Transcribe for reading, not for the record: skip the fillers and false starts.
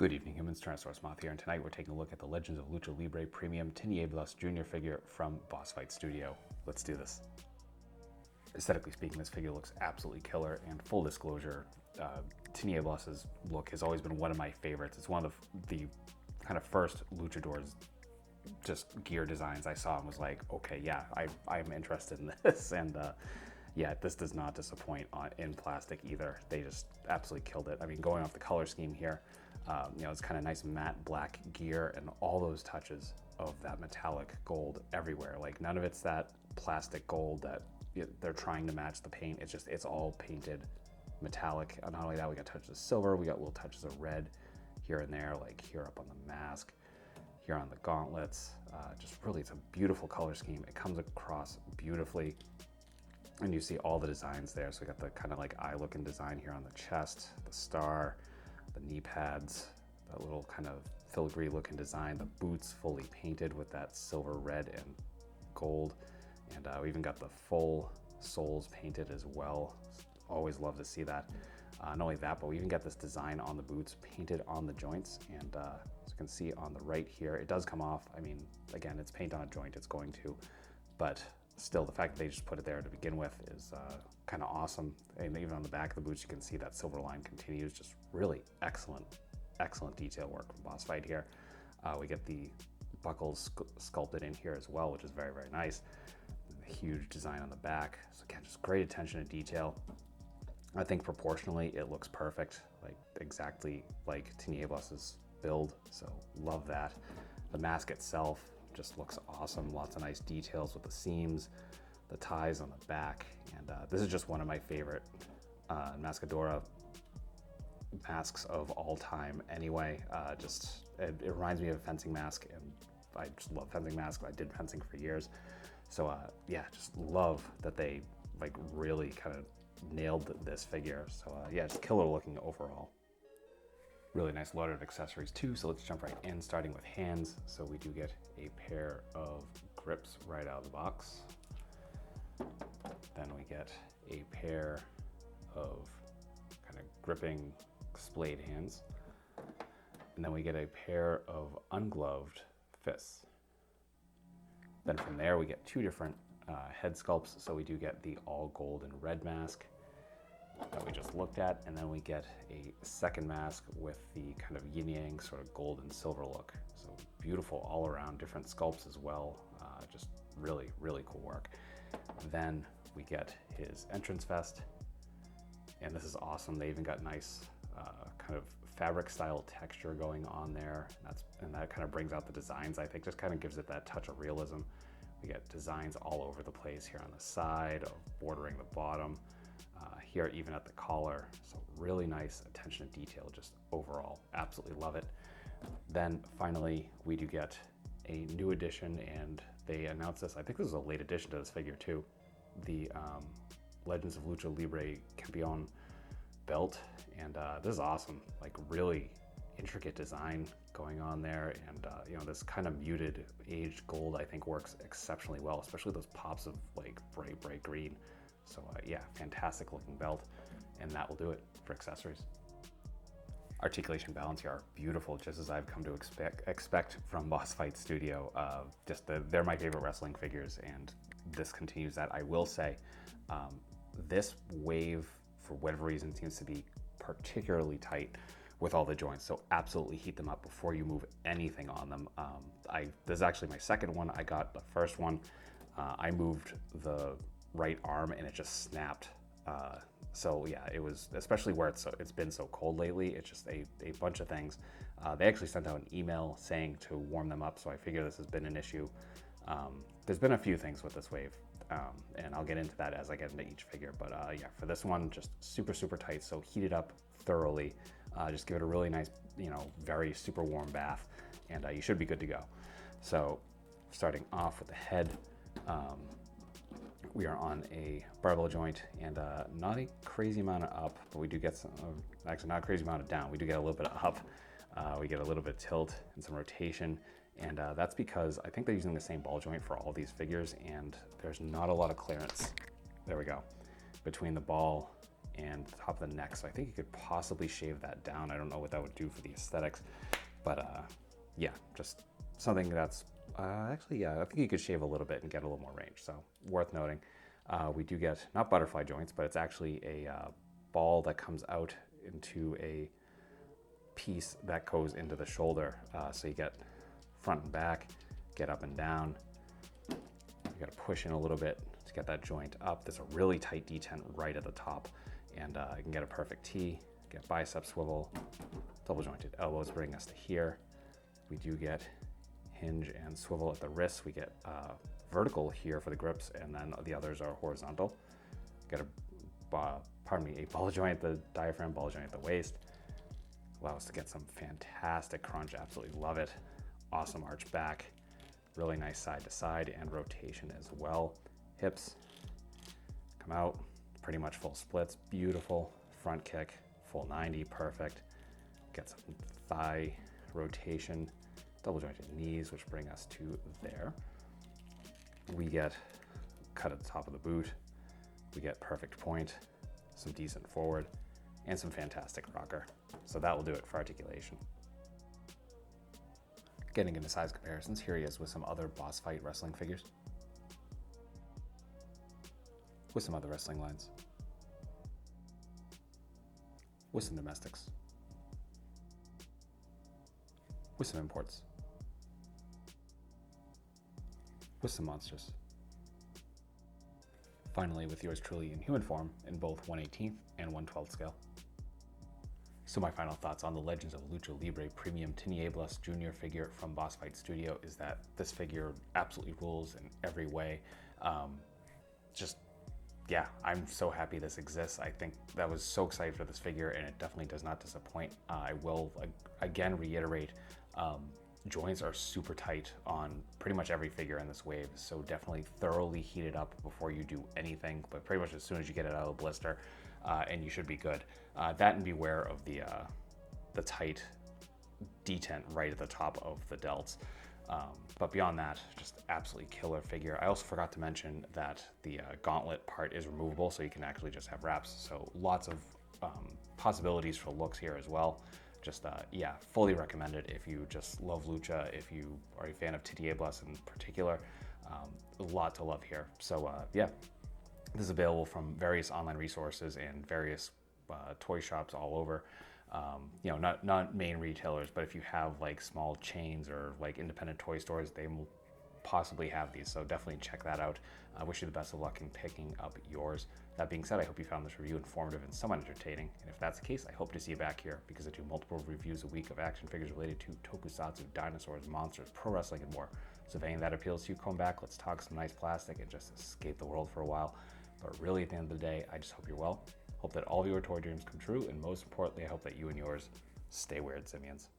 Good evening, humans. Tyrannosaurusmoth here, and tonight we're taking a look at the Legends of Lucha Libre Premium Tinieblas Junior figure from Boss Fight Studio. Let's do this. Aesthetically speaking, this figure looks absolutely killer, and full disclosure, Tinieblas' look has always been one of my favorites. It's one of the kind of first luchadors, just gear designs I saw and was like, okay, yeah, I'm interested in this. And yeah, this does not disappoint in plastic either. They just absolutely killed it. I mean, going off the color scheme here, you know, it's kind of nice matte black gear and all those touches of that metallic gold everywhere. Like none of it's that plastic gold that they're trying to match the paint. It's all painted metallic. And not only that, we got touches of silver, we got little touches of red here and there, like here up on the mask, here on the gauntlets. Just really, it's a beautiful color scheme. It comes across beautifully. And you see all the designs there. So we got the kind of like eye looking design here on the chest, the star, the knee pads, that little kind of filigree looking design, the boots fully painted with that silver, red, and gold. And we even got the full soles painted as well. Always love to see that. Not only that, but we even got this design on the boots painted on the joints. And as you can see on the right here, it does come off. I mean, again, it's paint on a joint, it's going to, but still, the fact that they just put it there to begin with is kind of awesome. And even on the back of the boots, you can see that silver line continues. Just really excellent detail work from Boss Fight here. We get the buckles sculpted in here as well, which is very, very nice. The huge design on the back. So again, just great attention to detail. I think proportionally, it looks perfect, like exactly like Tinieblas' build. So love that. The mask itself just looks awesome. Lots of nice details with the seams, the ties on the back. And this is just one of my favorite Mascadora masks of all time anyway. It reminds me of a fencing mask, and I just love fencing masks. I did fencing for years. So yeah, just love that they like really kind of nailed this figure. So yeah, just killer looking overall. Really nice loaded of accessories too, so let's jump right in, starting with hands. So we do get a pair of grips right out of the box. Then we get a pair of kind of gripping splayed hands. And then we get a pair of ungloved fists. Then from there we get two different head sculpts. So we do get the all gold and red mask that we just looked at, and then we get a second mask with the kind of yin-yang sort of gold and silver look. So beautiful all around, different sculpts as well. Just really, really cool work. Then we get his entrance vest, and this is awesome. They even got nice kind of fabric style texture going on there. And that kind of brings out the designs, I think, just kind of gives it that touch of realism. We get designs all over the place here on the side, bordering the bottom. Here even at the collar, so really nice attention to detail, just overall, absolutely love it. Then finally, we do get a new addition, and they announced this, I think this is a late addition to this figure too, the Legends of Lucha Libre Campeon belt, and this is awesome, like really intricate design going on there, and you know, this kind of muted aged gold I think works exceptionally well, especially those pops of like bright green. So yeah, fantastic looking belt, and that will do it for accessories. Articulation balance here are beautiful, just as I've come to expect from Boss Fight Studio. They're my favorite wrestling figures, and this continues that. I will say, this wave, for whatever reason, seems to be particularly tight with all the joints, so absolutely heat them up before you move anything on them. This is actually my second one. I got the first one. I moved the right arm and it just snapped. So yeah, it was, especially where it's been so cold lately, it's just a bunch of things. They actually sent out an email saying to warm them up, so I figure this has been an issue. There's been a few things with this wave, and I'll get into that as I get into each figure, but yeah, for this one, just super tight, so heat it up thoroughly. Just give it a really nice, you know, very super warm bath, and you should be good to go. So starting off with the head, we are on a barbell joint, and not a crazy amount of up, but we do get some, actually not a crazy amount of down. We do get a little bit of up. We get a little bit of tilt and some rotation, and that's because I think they're using the same ball joint for all these figures, and there's not a lot of clearance. There we go. Between the ball and the top of the neck. So I think you could possibly shave that down. I don't know what that would do for the aesthetics, but yeah, just something that's actually, yeah, I think you could shave a little bit and get a little more range. So worth noting. We do get not butterfly joints, but it's actually a ball that comes out into a piece that goes into the shoulder. So you get front and back, get up and down. You got to push in a little bit to get that joint up. There's a really tight detent right at the top, and you can get a perfect T, get bicep swivel, double jointed elbows bring us to here. We do get hinge and swivel at the wrists. We get vertical here for the grips, and then the others are horizontal. Get a ball joint at the diaphragm, ball joint at the waist. Allow us to get some fantastic crunch. Absolutely love it. Awesome arch back. Really nice side to side and rotation as well. Hips come out, pretty much full splits. Beautiful front kick, full 90, perfect. Get some thigh rotation, double jointed knees, which bring us to there. We get cut at the top of the boot. We get perfect point, some decent forward, and some fantastic rocker. So that will do it for articulation. Getting into size comparisons, here he is with some other boss fight wrestling figures, with some other wrestling lines, with some domestics, with some imports, with some monsters. Finally, with yours truly in human form in both 1/18 and 1/12 scale. So my final thoughts on the Legends of Lucha Libre Premium Tinieblas Junior figure from Boss Fight Studio is that this figure absolutely rules in every way. Yeah, I'm so happy this exists. I think that was so excited for this figure, and it definitely does not disappoint. I will again reiterate, joints are super tight on pretty much every figure in this wave, so definitely thoroughly heat it up before you do anything, but pretty much as soon as you get it out of the blister, and you should be good. That, and beware of the tight detent right at the top of the delts. But beyond that, just absolutely killer figure. I also forgot to mention that the gauntlet part is removable, so you can actually just have wraps. So lots of possibilities for looks here as well. Just, yeah, fully recommended if you just love Lucha, if you are a fan of Tinieblas in particular. A lot to love here. So, yeah, this is available from various online resources and various toy shops all over. You know, not main retailers, but if you have like small chains or like independent toy stores, they will possibly have these. So definitely check that out. I wish you the best of luck in picking up yours. That being said, I hope you found this review informative and somewhat entertaining. And if that's the case, I hope to see you back here because I do multiple reviews a week of action figures related to tokusatsu, dinosaurs, monsters, pro wrestling, and more. So if any of that appeals to you, come back. Let's talk some nice plastic and just escape the world for a while. But really, at the end of the day, I just hope you're well. Hope that all of your toy dreams come true, and most importantly, I hope that you and yours stay weird, simians.